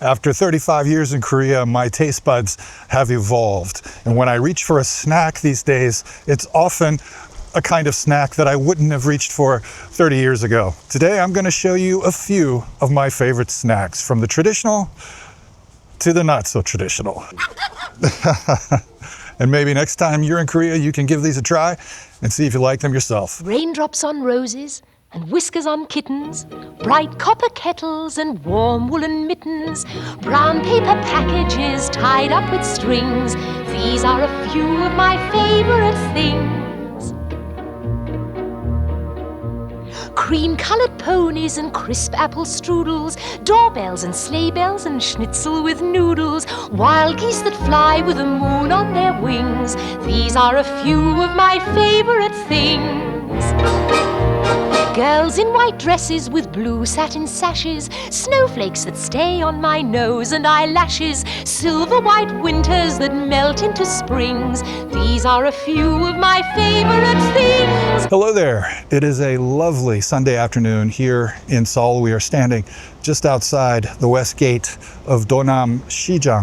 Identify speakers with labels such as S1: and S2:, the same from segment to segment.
S1: After 35 years in Korea, my taste buds have evolved. And when I reach for a snack these days, it's often a kind of snack that I wouldn't have reached for 30 years ago. Today, I'm going to show you a few of my favorite snacks, from the traditional to the not so traditional. And maybe next time you're in Korea, you can give these a try and see if you like them yourself.
S2: Raindrops on roses and whiskers on kittens, bright copper kettles and warm woolen mittens, brown paper packages tied up with strings. These are a few of my favorite things. Cream-colored ponies and crisp apple strudels, doorbells and sleigh bells and schnitzel with noodles, wild geese that fly with the moon on their wings. These are a few of my favorite things. Girls in white dresses with blue satin sashes, snowflakes that stay on my nose and eyelashes, silver white winters that melt into springs. These are a few of my favorite things.
S1: Hello there. It is a lovely Sunday afternoon here in Seoul. We are standing just outside the west gate of Donam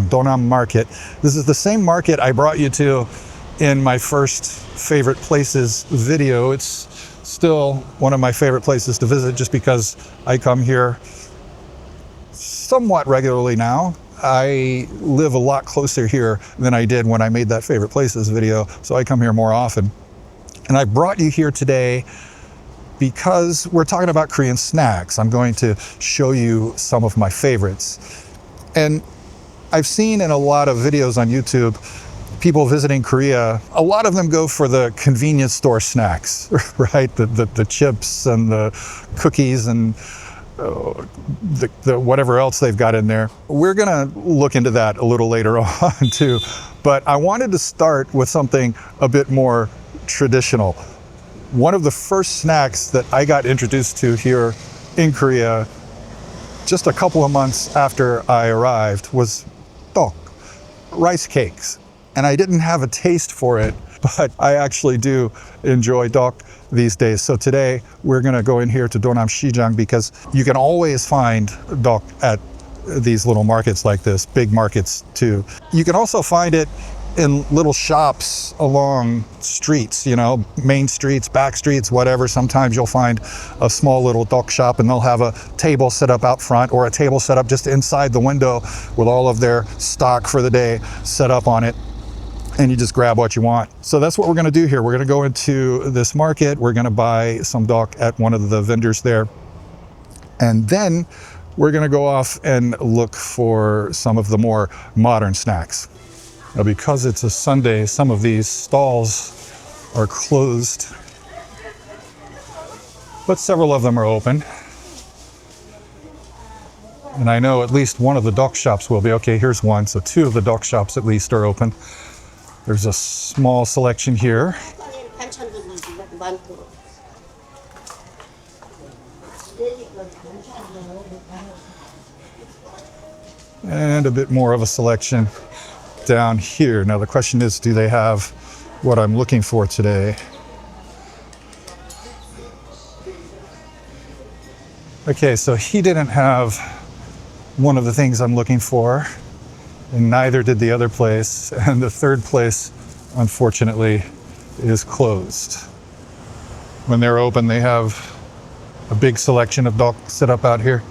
S1: Donam Market. This is the same market I brought you to in my first favorite places video. It's still one of my favorite places to visit just because I come here somewhat regularly now. I live a lot closer here than I did when I made that favorite places video, so I come here more often. And I brought you here today because we're talking about Korean snacks. I'm going to show you some of my favorites. And I've seen in a lot of videos on YouTube, people visiting Korea, a lot of them go for the convenience store snacks, right? The chips and the cookies and the whatever else they've got in there. We're gonna look into that a little later on too. But I wanted to start with something a bit more traditional. One of the first snacks that I got introduced to here in Korea just a couple of months after I arrived was tteok, rice cakes. And I didn't have a taste for it, but I actually do enjoy tteok these days. So today we're gonna go in here to Donam because you can always find tteok at these little markets like this, big markets too. You can also find it in little shops along streets, you know, main streets, back streets, whatever. Sometimes you'll find a small little tteok shop and they'll have a table set up out front or a table set up just inside the window with all of their stock for the day set up on it. And you just grab what you want. So that's what we're gonna do here. We're gonna go into this market. We're gonna buy some tteok at one of the vendors there. And then we're gonna go off and look for some of the more modern snacks. Now, because it's a Sunday, some of these stalls are closed, but several of them are open. And I know at least one of the tteok shops will be. Okay, here's one. So two of the tteok shops at least are open. There's a small selection here. And a bit more of a selection down here. Now the question is, do they have what I'm looking for today? Okay, so he didn't have one of the things I'm looking for, and neither did the other place. And the third place, unfortunately, is closed. When they're open, they have a big selection of tteok set up out here.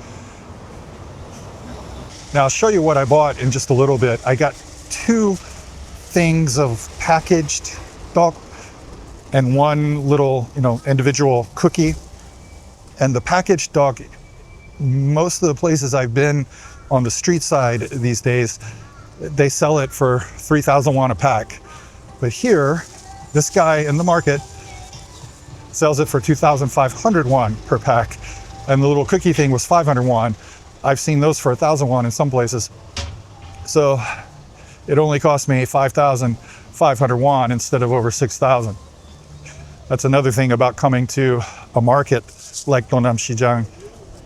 S1: Now I'll show you what I bought in just a little bit. I got two things of packaged tteok and one little, individual cookie. And the packaged tteok, most of the places I've been on the street side these days, they sell it for 3,000 won a pack. But here, this guy in the market sells it for 2,500 won per pack. And the little cookie thing was 500 won. I've seen those for 1,000 won in some places. So it only cost me 5,500 won instead of over 6,000. That's another thing about coming to a market like Donam.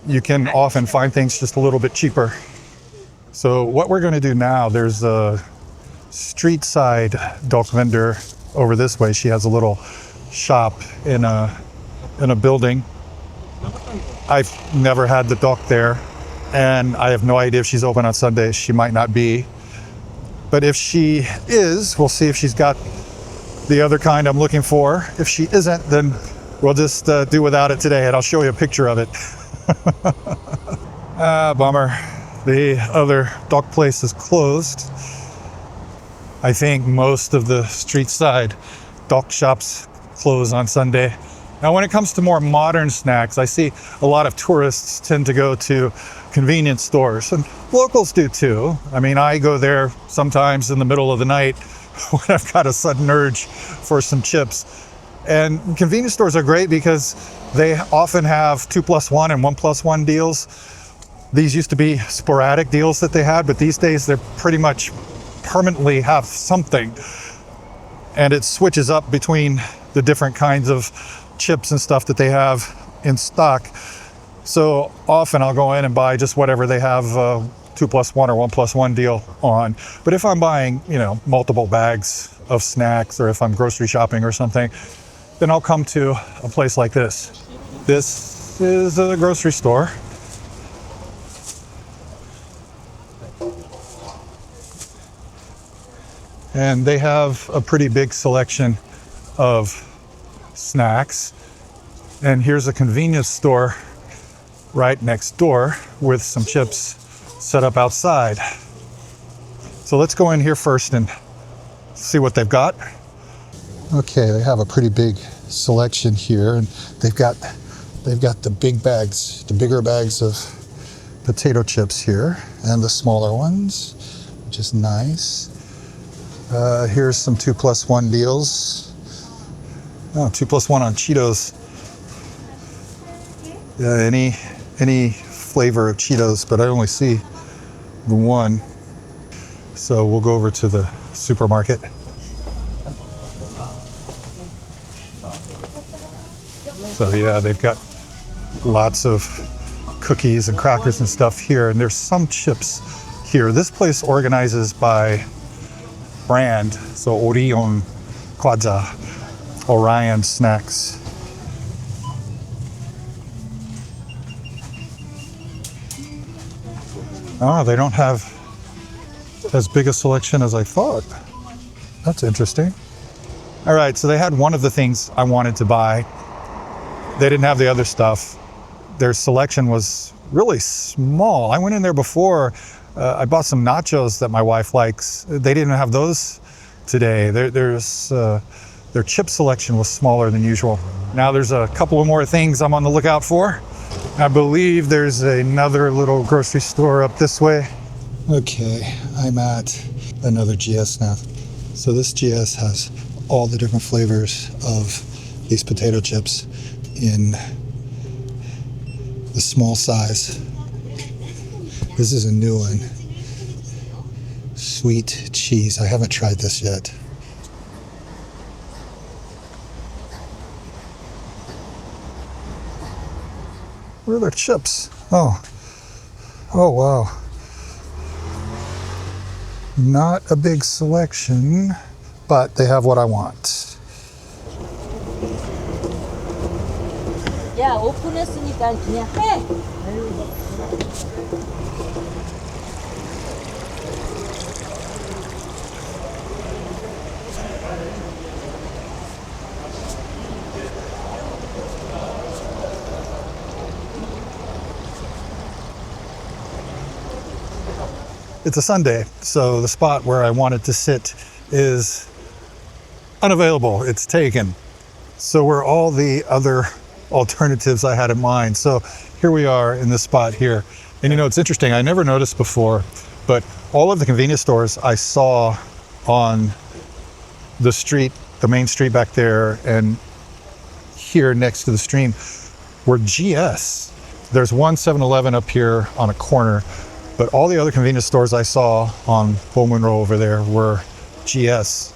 S1: You can often find things just a little bit cheaper. So what we're going to do now, there's a street side tteok vendor over this way. She has a little shop in a building. I've never had the tteok there. and I have no idea if she's open on Sundays. She might not be. But if she is, we'll see if she's got the other kind I'm looking for. If she isn't, then we'll just do without it today, and I'll show you a picture of it. Bummer. The other dog place is closed. I think most of the street side dog shops close on Sunday. Now, when it comes to more modern snacks, I see a lot of tourists tend to go to convenience stores, and locals do too. I mean, I go there sometimes in the middle of the night when I've got a sudden urge for some chips. And convenience stores are great because they often have 2+1 and 1+1 deals. These used to be sporadic deals that they had, but these days they're pretty much permanently have something. And it switches up between the different kinds of chips and stuff that they have in stock. So often I'll go in and buy just whatever they have 2+1 or 1+1 deal on. But if I'm buying, multiple bags of snacks, or if I'm grocery shopping or something, then I'll come to a place like this. This is a grocery store. And they have a pretty big selection of snacks. And here's a convenience store right next door with some chips set up outside. So let's go in here first and see what they've got. Okay, they have a pretty big selection here, and they've got the big bags, the bigger bags of potato chips here, and the smaller ones, which is nice. Here's some 2+1 deals. Oh, 2+1 on Cheetos. Any flavor of Cheetos, but I only see the one. So we'll go over to the supermarket. So yeah, they've got lots of cookies and crackers and stuff here, and there's some chips here. This place organizes by brand, so Orion Kwaja, Orion snacks. Oh, they don't have as big a selection as I thought. That's interesting. All right, so they had one of the things I wanted to buy. They didn't have the other stuff. Their selection was really small. I went in there before. I bought some nachos that my wife likes. They didn't have those today. Their chip selection was smaller than usual. Now there's a couple of more things I'm on the lookout for. I believe there's another little grocery store up this way. Okay, I'm at another GS now. So this GS has all the different flavors of these potato chips in the small size. This is a new one. Sweet cheese. I haven't tried this yet. Where are their chips? Oh wow. Not a big selection, but they have what I want.
S3: 야, 오픈했으니까 그냥 해.
S1: It's a Sunday, so the spot where I wanted to sit is unavailable. It's taken. So were all the other alternatives I had in mind. So here we are in this spot here. And it's interesting, I never noticed before, but all of the convenience stores I saw on the street, the main street back there, and here next to the stream were GS. There's one 7-Eleven up here on a corner, but all the other convenience stores I saw on Full Moon Row over there were GS.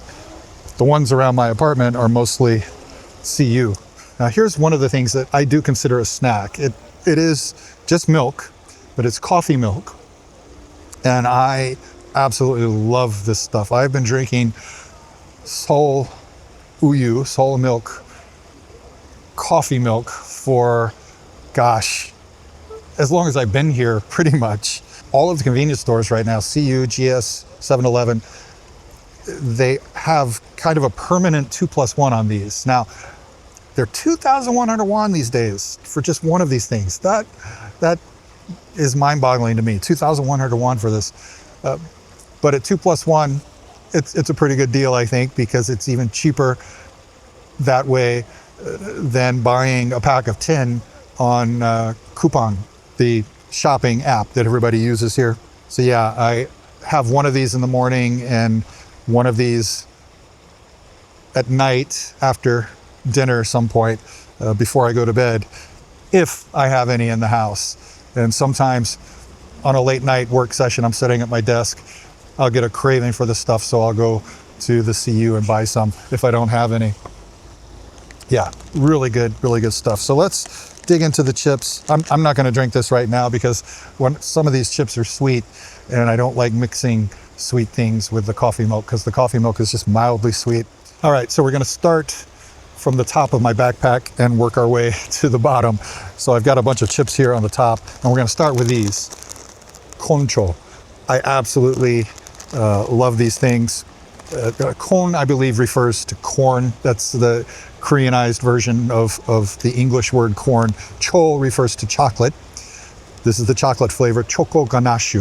S1: The ones around my apartment are mostly CU. Now here's one of the things that I do consider a snack. It is just milk, but it's coffee milk. And I absolutely love this stuff. I've been drinking Seoul Uyu, Seoul milk, coffee milk for, gosh, as long as I've been here, pretty much. All of the convenience stores right now, CU, GS, 7-Eleven, they have kind of a permanent 2+1 on these. Now, they're 2,100 won these days for just one of these things. That is mind-boggling to me. 2,100 won for this. But at 2+1, it's a pretty good deal, I think, because it's even cheaper that way than buying a pack of 10 on Coupon, the shopping app that everybody uses here. So yeah, I have one of these in the morning and one of these at night after dinner some point before I go to bed, if I have any in the house. And sometimes on a late night work session, I'm sitting at my desk, I'll get a craving for this stuff, so I'll go to the CU and buy some if I don't have any. Yeah, really good stuff. So let's dig into the chips. I'm not gonna drink this right now because some of these chips are sweet and I don't like mixing sweet things with the coffee milk because the coffee milk is just mildly sweet. All right, so we're gonna start from the top of my backpack and work our way to the bottom. So I've got a bunch of chips here on the top and we're gonna start with these. Concho. I absolutely love these things. Kon, I believe, refers to corn. That's the Koreanized version of the English word corn. Cho refers to chocolate. This is the chocolate flavor, choco ganache.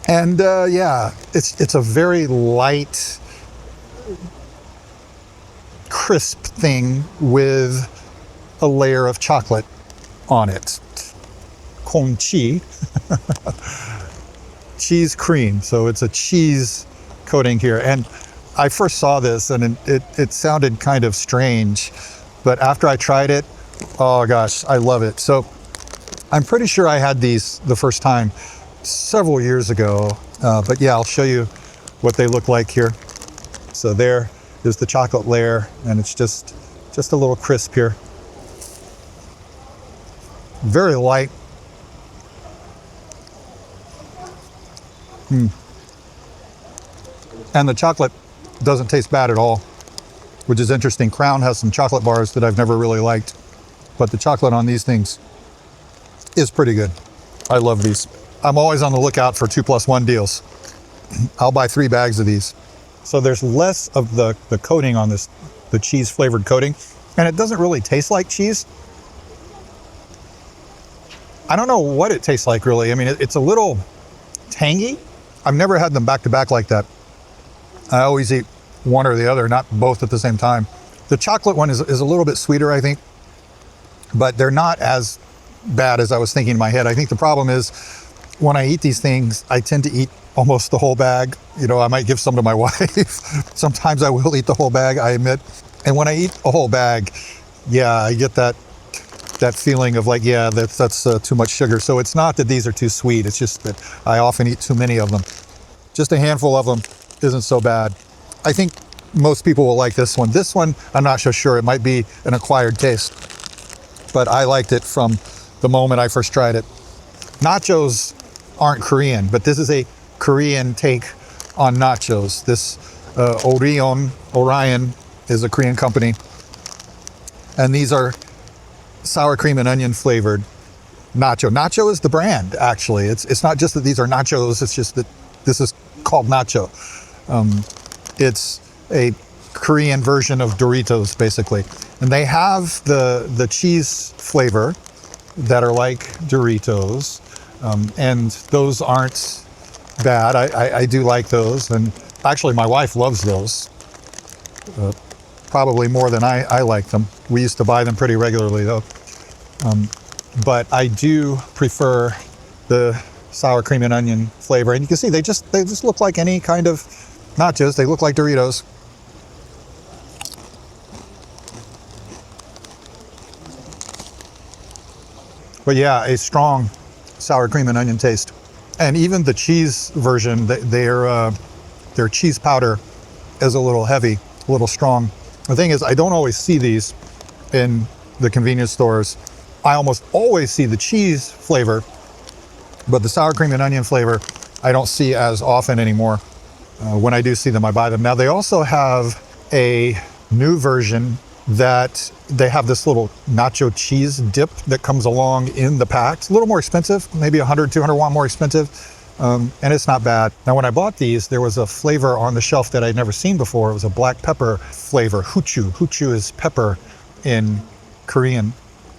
S1: And yeah, it's a very light, crisp thing with a layer of chocolate on it. Conchi, cheese cream. So it's a cheese coating here. And I first saw this and it sounded kind of strange, but after I tried it, oh gosh, I love it. So I'm pretty sure I had these the first time several years ago, but yeah, I'll show you what they look like here. So there is the chocolate layer and it's just a little crisp here. Very light. And the chocolate doesn't taste bad at all, which is interesting. Crown has some chocolate bars that I've never really liked, but the chocolate on these things is pretty good. I love these. I'm always on the lookout for 2+1 deals. I'll buy 3 bags of these. So there's less of the coating on this, the cheese flavored coating, and it doesn't really taste like cheese. I don't know what it tastes like really. I mean, it's a little tangy. I've never had them back to back like that. I always eat one or the other, not both at the same time. The chocolate one is a little bit sweeter, I think, but they're not as bad as I was thinking in my head. I think the problem is when I eat these things, I tend to eat almost the whole bag. You know, I might give some to my wife. Sometimes I will eat the whole bag, I admit. And when I eat a whole bag, yeah, I get that feeling of like, yeah, that's too much sugar. So it's not that these are too sweet. It's just that I often eat too many of them. Just a handful of them isn't so bad. I think most people will like this one. This one, I'm not so sure. It might be an acquired taste, but I liked it from the moment I first tried it. Nachos aren't Korean, but this is a Korean take on nachos. This Orion is a Korean company, and these are sour cream and onion flavored nacho. Nacho is the brand, actually. It's not just that these are nachos, it's just that this is called nacho. It's a Korean version of Doritos, basically. And they have the cheese flavor that are like Doritos, and those aren't bad. I do like those, and actually my wife loves those, probably more than I like them. We used to buy them pretty regularly though. But I do prefer the sour cream and onion flavor. And you can see they just look like any kind of nachos. They look like Doritos. But yeah, a strong sour cream and onion taste. And even the cheese version, their cheese powder is a little heavy, a little strong. The thing is, I don't always see these in the convenience stores. I almost always see the cheese flavor, but the sour cream and onion flavor, I don't see as often anymore. When I do see them, I buy them. Now they also have a new version that they have this little nacho cheese dip that comes along in the pack. It's a little more expensive, maybe 100, 200 won more expensive, and it's not bad. Now, when I bought these, there was a flavor on the shelf that I'd never seen before. It was a black pepper flavor, huchu. Huchu is pepper in Korean,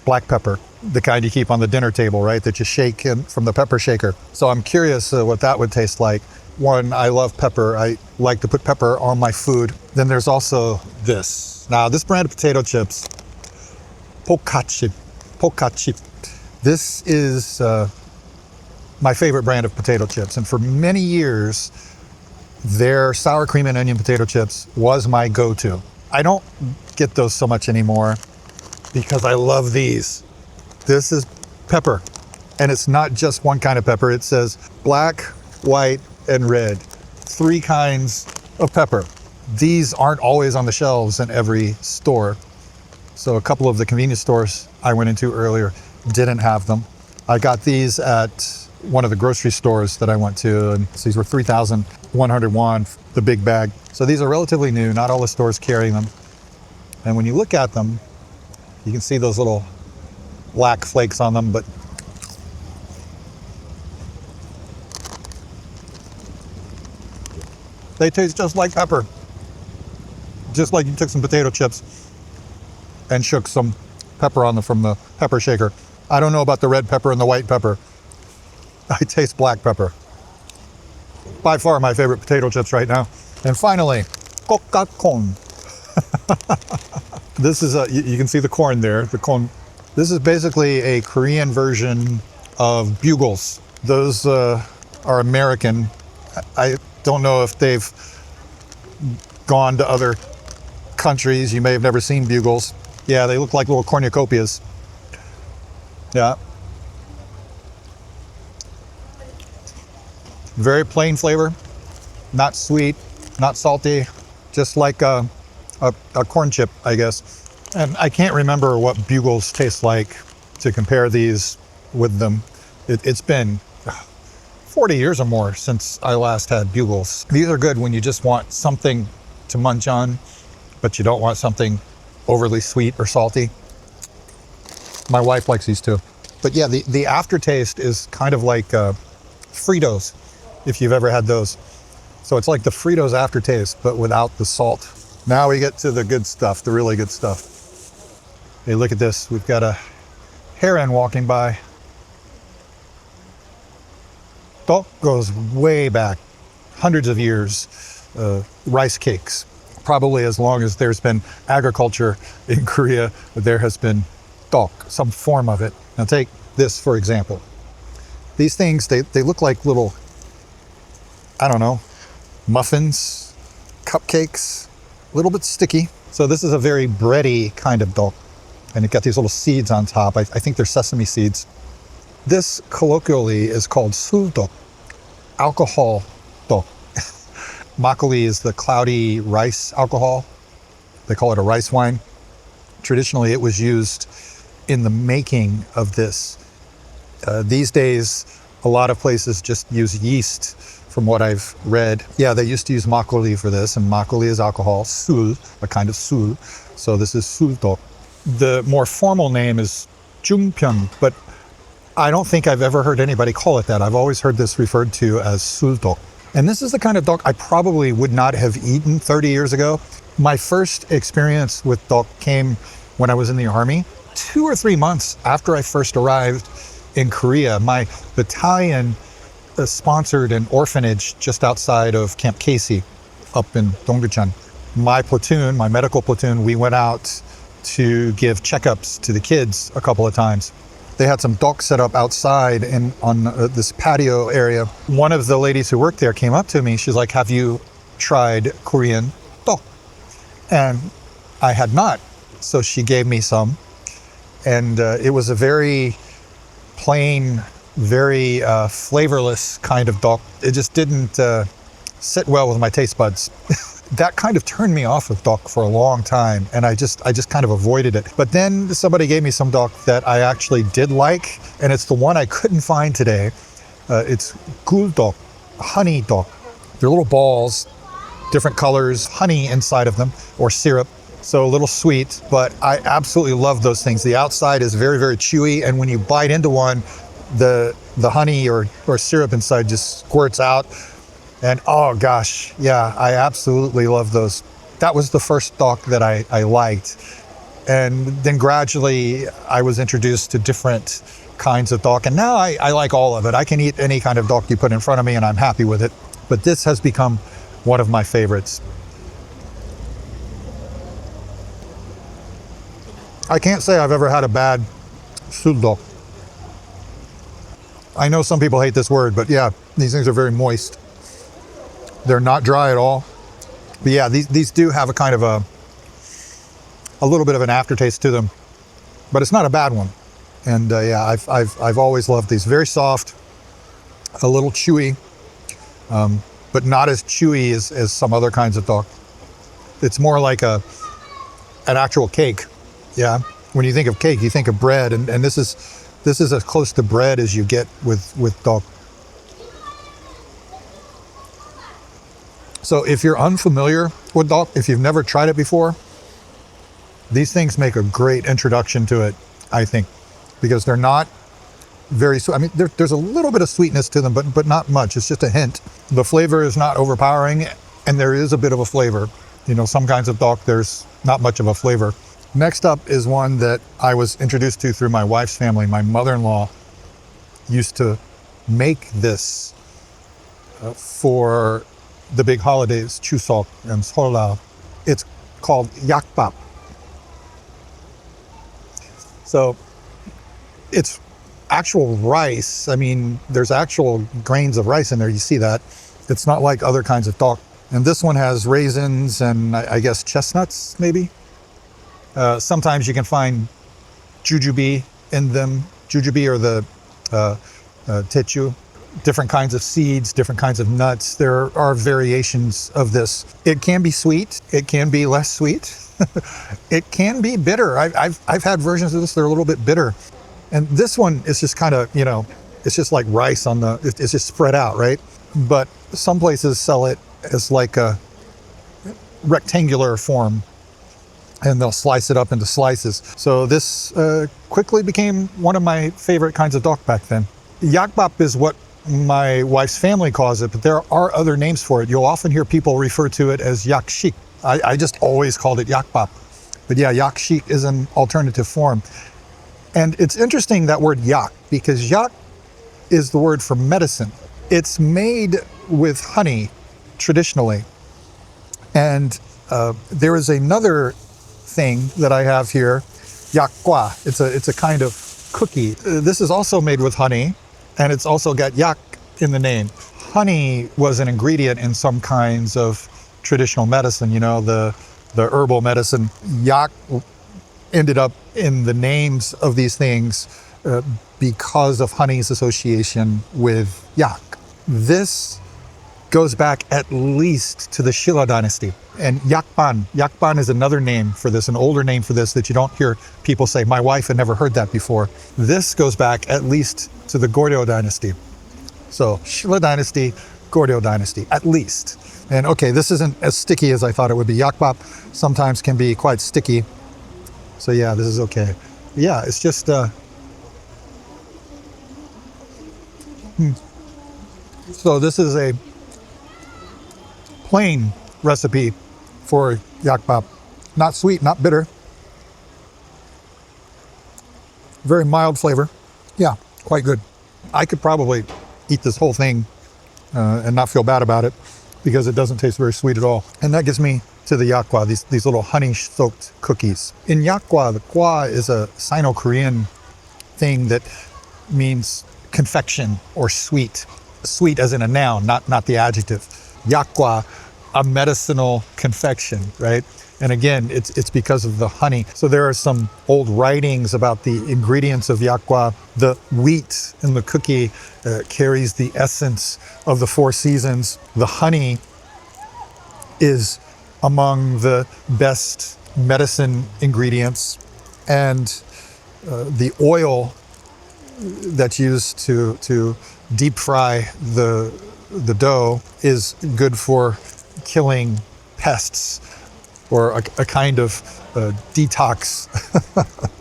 S1: black pepper, the kind you keep on the dinner table, right, that you shake in from the pepper shaker. So I'm curious what that would taste like. One, I love pepper. I like to put pepper on my food. Then there's also this. Now, this brand of potato chips, Pokachip. This is my favorite brand of potato chips. And for many years, their sour cream and onion potato chips was my go-to. I don't get those so much anymore because I love these. This is pepper. And it's not just one kind of pepper. It says black, white, and red. 3 kinds of pepper. These aren't always on the shelves in every store. So a couple of the convenience stores I went into earlier didn't have them. I got these at one of the grocery stores that I went to, and these were 3,100 won, the big bag. So these are relatively new. Not all the stores carry them. And when you look at them, you can see those little black flakes on them, but they taste just like pepper. Just like you took some potato chips and shook some pepper on them from the pepper shaker. I don't know about the red pepper and the white pepper. I taste black pepper. By far my favorite potato chips right now. And finally, kokakon. This is you can see the corn there, the kon. This is basically a Korean version of bugles. Those are American. I don't know if they've gone to other countries. You may have never seen bugles. Yeah, they look like little cornucopias. Yeah. Very plain flavor, not sweet, not salty, just like a corn chip, I guess. And I can't remember what bugles taste like to compare these with them. It's been 40 years or more since I last had bugles. These are good when you just want something to munch on, but you don't want something overly sweet or salty. My wife likes these too. But yeah, the aftertaste is kind of like Fritos, if you've ever had those. So it's like the Fritos aftertaste, but without the salt. Now we get to the good stuff, the really good stuff. Hey, look at this. We've got a heron walking by. Tok goes way back, hundreds of years. Rice cakes. Probably as long as there's been agriculture in Korea, there has been tok, some form of it. Now take this, for example. These things, they look like little, I don't know, muffins, cupcakes, a little bit sticky. So this is a very bready kind of tok. And it got these little seeds on top. I think they're sesame seeds. This colloquially is called sultok, alcohol tok. Makgeolli is the cloudy rice alcohol. They call it a rice wine. Traditionally, it was used in the making of this. These days, a lot of places just use yeast, from what I've read. Yeah, they used to use makgeolli for this, and makgeolli is alcohol, sul, a kind of sul. So this is sultok. The more formal name is jungpyeon, but I don't think I've ever heard anybody call it that. I've always heard this referred to as sultok. And this is the kind of tok I probably would not have eaten 30 years ago. My first experience with tok came when I was in the Army. 2 or 3 months after I first arrived in Korea, my battalion sponsored an orphanage just outside of Camp Casey up in Donggucheon. My platoon, my medical platoon, we went out to give checkups to the kids a couple of times. They had some tok set up outside on this patio area. One of the ladies who worked there came up to me. She's like, "Have you tried Korean tok?" And I had not. So she gave me some. And it was a very plain, very flavorless kind of tok. It just didn't sit well with my taste buds. That kind of turned me off of tok for a long time, and I just kind of avoided it. But then somebody gave me some tok that I actually did like, and it's the one I couldn't find today. It's gul tok, honey tok. They're little balls, different colors, honey inside of them, or syrup. So a little sweet, but I absolutely love those things. The outside is very, very chewy, and when you bite into one, the honey or syrup inside just squirts out. And oh gosh, yeah, I absolutely love those. That was the first dog that I liked. And then gradually I was introduced to different kinds of dog, and now I like all of it. I can eat any kind of dog you put in front of me and I'm happy with it. But this has become one of my favorites. I can't say I've ever had a bad suldo. I know some people hate this word, but yeah, these things are very moist. They're not dry at all. But yeah, these do have a kind of a little bit of an aftertaste to them, but it's not a bad one. And yeah, I've always loved these. Very soft, a little chewy, but not as chewy as some other kinds of dog. It's more like an actual cake. Yeah, when you think of cake, you think of bread, and this is as close to bread as you get with dog. So if you're unfamiliar with dog, if you've never tried it before, these things make a great introduction to it, I think, because they're not very sweet. I mean, there's a little bit of sweetness to them, but not much. It's just a hint. The flavor is not overpowering, and there is a bit of a flavor. You know, some kinds of dog, there's not much of a flavor. Next up is one that I was introduced to through my wife's family. My mother-in-law used to make this for the big holidays, Chuseok and Seollal. It's called yakbap. So it's actual rice. I mean, there's actual grains of rice in there. You see that. It's not like other kinds of dok. And this one has raisins and I guess chestnuts, maybe. Sometimes you can find jujube in them. Jujube or the techu. Different kinds of seeds, different kinds of nuts. There are variations of this. It can be sweet. It can be less sweet. It can be bitter. I've had versions of this that are a little bit bitter. And this one is just kind of, you know, it's just like rice on the, it's just spread out, right? But some places sell it as like a rectangular form, and they'll slice it up into slices. So this quickly became one of my favorite kinds of dok back then. Yakbap is what my wife's family calls it, but there are other names for it. You'll often hear people refer to it as yakshik. I just always called it yakbap. But yeah, yakshik is an alternative form. And it's interesting, that word yak, because yak is the word for medicine. It's made with honey, traditionally. And there is another thing that I have here, yakgwa. It's a kind of cookie. This is also made with honey, and it's also got yak in the name. Honey was an ingredient in some kinds of traditional medicine, you know, the herbal medicine. Yak ended up in the names of these things because of honey's association with yak. This goes back at least to the Shilla dynasty. And yakban is another name for this, an older name for this that you don't hear people say. My wife had never heard that before. This goes back at least to the Goryeo dynasty. So Shilla dynasty, Goryeo dynasty, at least. And okay, this isn't as sticky as I thought it would be. Yakbap sometimes can be quite sticky. So yeah, this is okay. Yeah, it's just, So this is a plain recipe for yakbap. Not sweet, not bitter. Very mild flavor. Yeah, quite good. I could probably eat this whole thing and not feel bad about it, because it doesn't taste very sweet at all. And that gets me to the yakgwa, these little honey-soaked cookies. In yakgwa, the gwa is a Sino-Korean thing that means confection or sweet. Sweet as in a noun, not the adjective. Yakgwa, a medicinal confection, right? And again, it's because of the honey. So there are some old writings about the ingredients of yakgwa. The wheat in the cookie carries the essence of the four seasons. The honey is among the best medicine ingredients. And the oil that's used to deep fry the dough is good for killing pests or a kind of detox.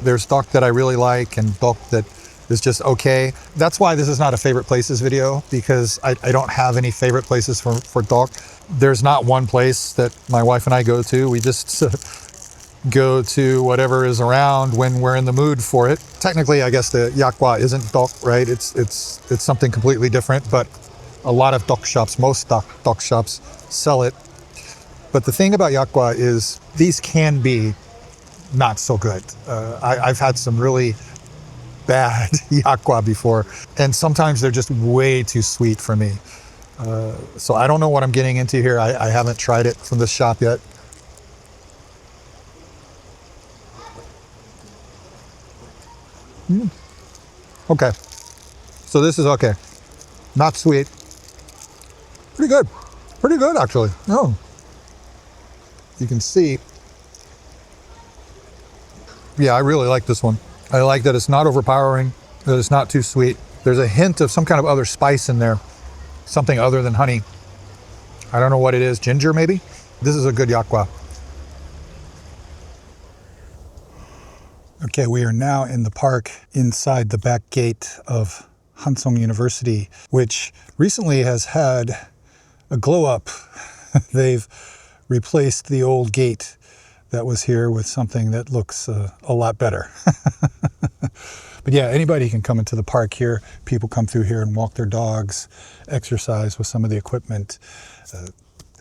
S1: There's duck that I really like and duck that is just okay. That's why this is not a favorite places video, because I don't have any favorite places for duck. There's not one place that my wife and I go to. We just go to whatever is around when we're in the mood for it. Technically, I guess the yakwa isn't duck, right? It's something completely different, but a lot of duck shops, most duck shops sell it. But the thing about yakwa is these can be not so good. I've had some really bad yakwa before, and sometimes they're just way too sweet for me. So I don't know what I'm getting into here. I haven't tried it from this shop yet. Okay, so this is okay. Not sweet. Pretty good actually. No, you can see. Yeah, I really like this one. I like that it's not overpowering, that it's not too sweet. There's a hint of some kind of other spice in there, something other than honey. I don't know what it is, ginger maybe? This is a good yakwa. Okay, we are now in the park inside the back gate of Hansung University, which recently has had a glow up. They've replaced the old gate that was here with something that looks a lot better. But yeah, anybody can come into the park here. People come through here and walk their dogs, exercise with some of the equipment,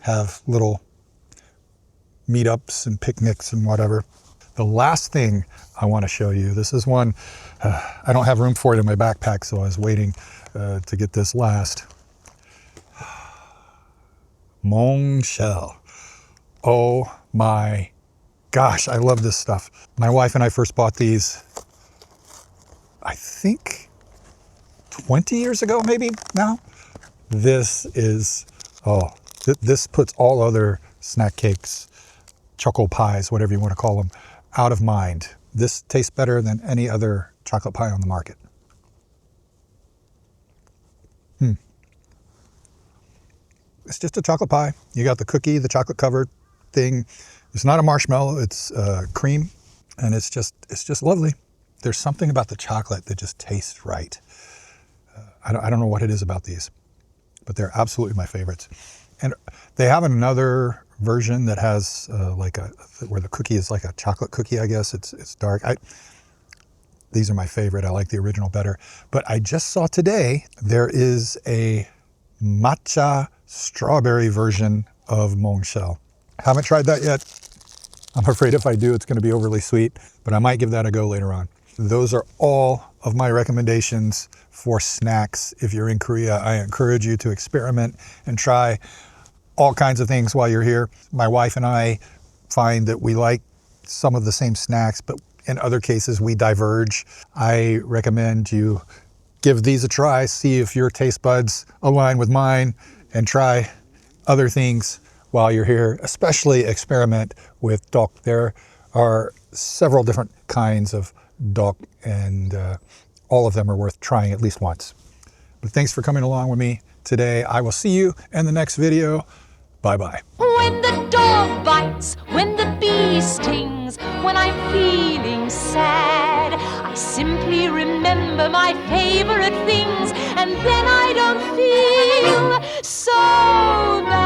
S1: have little meetups and picnics and whatever. The last thing I want to show you, this is one, I don't have room for it in my backpack, so I was waiting to get this last. Munch. Oh my gosh, I love this stuff. My wife and I first bought these, I think 20 years ago, maybe now. This is, this puts all other snack cakes, choco pies, whatever you want to call them, out of mind. This tastes better than any other chocolate pie on the market. It's just a chocolate pie. You got the cookie, the chocolate covered thing. It's not a marshmallow, it's cream, and it's just lovely. There's something about the chocolate that just tastes right. I don't know what it is about these, but they're absolutely my favorites. And they have another version that has where the cookie is like a chocolate cookie, I guess. It's dark. These are my favorite. I like the original better. But I just saw today there is a matcha strawberry version of munch. Haven't tried that yet. I'm afraid if I do, it's going to be overly sweet, but I might give that a go later on. Those are all of my recommendations for snacks. If you're in Korea, I encourage you to experiment and try all kinds of things while you're here. My wife and I find that we like some of the same snacks, but in other cases we diverge. I recommend you give these a try, see if your taste buds align with mine, and try other things while you're here. Especially experiment with duck. There are several different kinds of duck, and all of them are worth trying at least once. But thanks for coming along with me today. I will see you in the next video. Bye-bye.
S2: When the dog bites, when the bee stings, when I'm feeling sad, I simply remember my favorite things, and then I don't feel so bad.